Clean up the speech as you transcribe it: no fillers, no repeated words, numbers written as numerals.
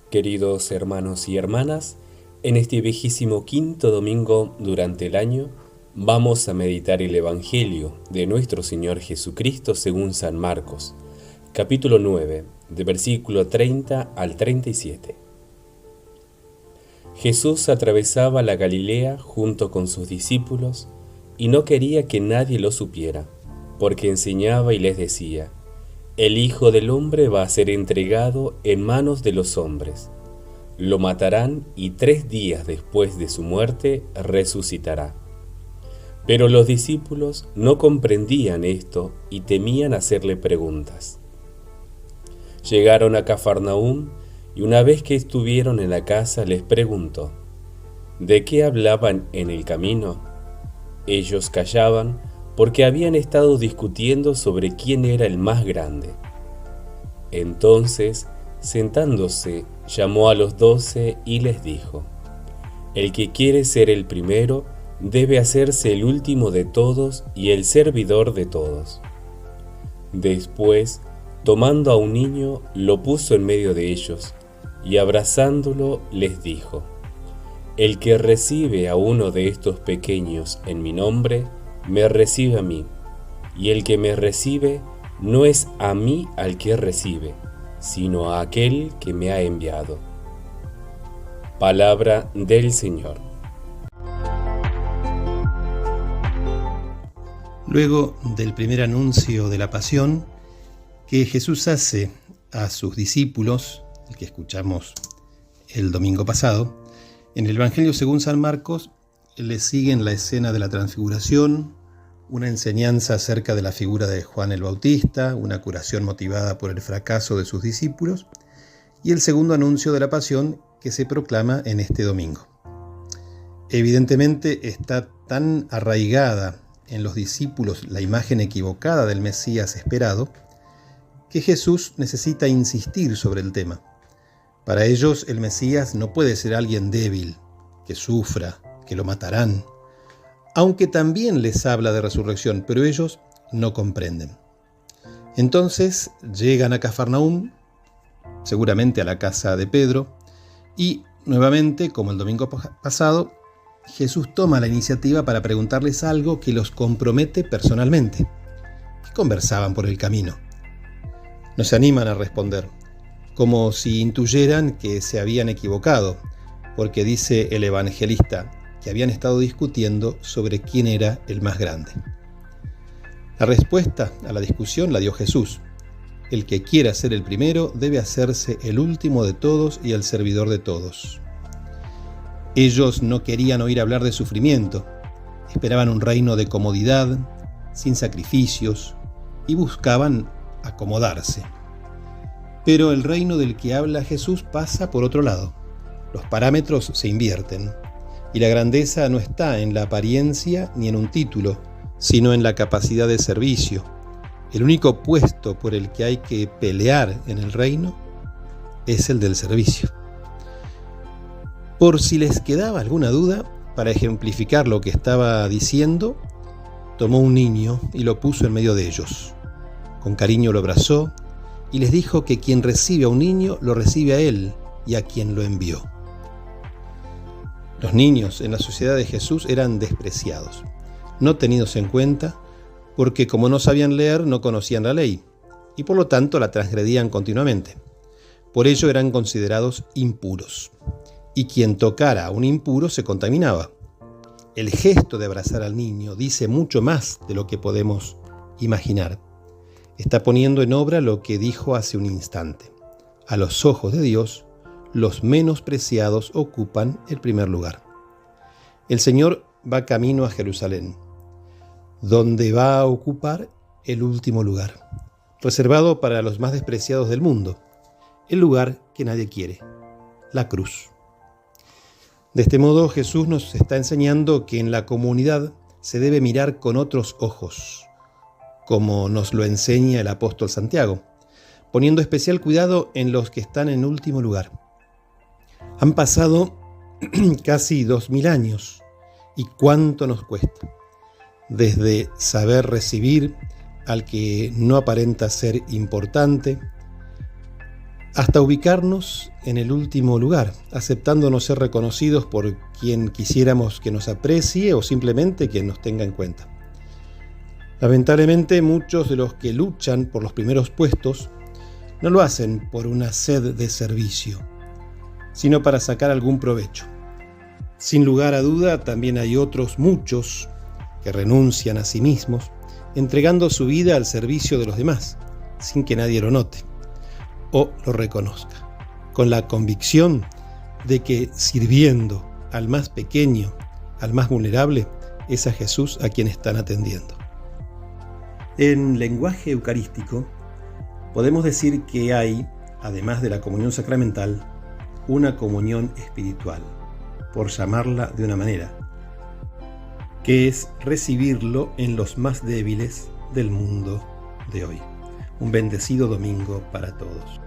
Queridos hermanos y hermanas, en este 25º domingo durante el año vamos a meditar el Evangelio de nuestro Señor Jesucristo según San Marcos, capítulo 9, de versículo 30 al 37. Jesús atravesaba la Galilea junto con sus discípulos y no quería que nadie lo supiera, porque enseñaba y les decía: el Hijo del Hombre va a ser entregado en manos de los hombres. Lo matarán y 3 días después de su muerte resucitará. Pero los discípulos no comprendían esto y temían hacerle preguntas. Llegaron a Cafarnaúm y una vez que estuvieron en la casa les preguntó: ¿de qué hablaban en el camino? Ellos callaban porque habían estado discutiendo sobre quién era el más grande. Entonces, sentándose, llamó a los 12 y les dijo: el que quiere ser el primero debe hacerse el último de todos y el servidor de todos. Después, tomando a un niño, lo puso en medio de ellos y abrazándolo les dijo: el que recibe a uno de estos pequeños en mi nombre, me recibe a mí, y el que me recibe no es a mí al que recibe, sino a aquel que me ha enviado. Palabra del Señor. Luego del primer anuncio de la pasión que Jesús hace a sus discípulos, el que escuchamos el domingo pasado, en el Evangelio según San Marcos le siguen la escena de la transfiguración, una enseñanza acerca de la figura de Juan el Bautista, una curación motivada por el fracaso de sus discípulos y el segundo anuncio de la pasión que se proclama en este domingo. Evidentemente está tan arraigada en los discípulos la imagen equivocada del Mesías esperado que Jesús necesita insistir sobre el tema. Para ellos el Mesías no puede ser alguien débil, que sufra, que lo matarán, aunque también les habla de resurrección, pero ellos no comprenden. Entonces llegan a Cafarnaúm, seguramente a la casa de Pedro, y nuevamente, como el domingo pasado, Jesús toma la iniciativa para preguntarles algo que los compromete personalmente. ¿Qué conversaban por el camino? No se animan a responder, como si intuyeran que se habían equivocado, porque dice el evangelista que habían estado discutiendo sobre quién era el más grande. La respuesta a la discusión la dio Jesús. El que quiera ser el primero debe hacerse el último de todos y el servidor de todos. Ellos no querían oír hablar de sufrimiento, esperaban un reino de comodidad, sin sacrificios, y buscaban acomodarse. Pero el reino del que habla Jesús pasa por otro lado. Los parámetros se invierten, y la grandeza no está en la apariencia ni en un título, sino en la capacidad de servicio. El único puesto por el que hay que pelear en el reino es el del servicio. Por si les quedaba alguna duda, para ejemplificar lo que estaba diciendo, tomó un niño y lo puso en medio de ellos. Con cariño lo abrazó y les dijo que quien recibe a un niño lo recibe a él y a quien lo envió. Los niños en la sociedad de Jesús eran despreciados, no tenidos en cuenta, porque como no sabían leer, no conocían la ley, y por lo tanto la transgredían continuamente. Por ello eran considerados impuros, y quien tocara a un impuro se contaminaba. El gesto de abrazar al niño dice mucho más de lo que podemos imaginar. Está poniendo en obra lo que dijo hace un instante. A los ojos de Dios, los menospreciados ocupan el primer lugar. El Señor va camino a Jerusalén, donde va a ocupar el último lugar, reservado para los más despreciados del mundo, el lugar que nadie quiere, la cruz. De este modo, Jesús nos está enseñando que en la comunidad se debe mirar con otros ojos, como nos lo enseña el apóstol Santiago, poniendo especial cuidado en los que están en último lugar. Han pasado casi 2000 años, y cuánto nos cuesta, desde saber recibir al que no aparenta ser importante, hasta ubicarnos en el último lugar, aceptando no ser reconocidos por quien quisiéramos que nos aprecie o simplemente que nos tenga en cuenta. Lamentablemente, muchos de los que luchan por los primeros puestos no lo hacen por una sed de servicio, sino para sacar algún provecho. Sin lugar a duda, también hay otros muchos que renuncian a sí mismos, entregando su vida al servicio de los demás, sin que nadie lo note o lo reconozca, con la convicción de que sirviendo al más pequeño, al más vulnerable, es a Jesús a quien están atendiendo. En lenguaje eucarístico, podemos decir que hay, además de la comunión sacramental, una comunión espiritual, por llamarla de una manera, que es recibirlo en los más débiles del mundo de hoy. Un bendecido domingo para todos.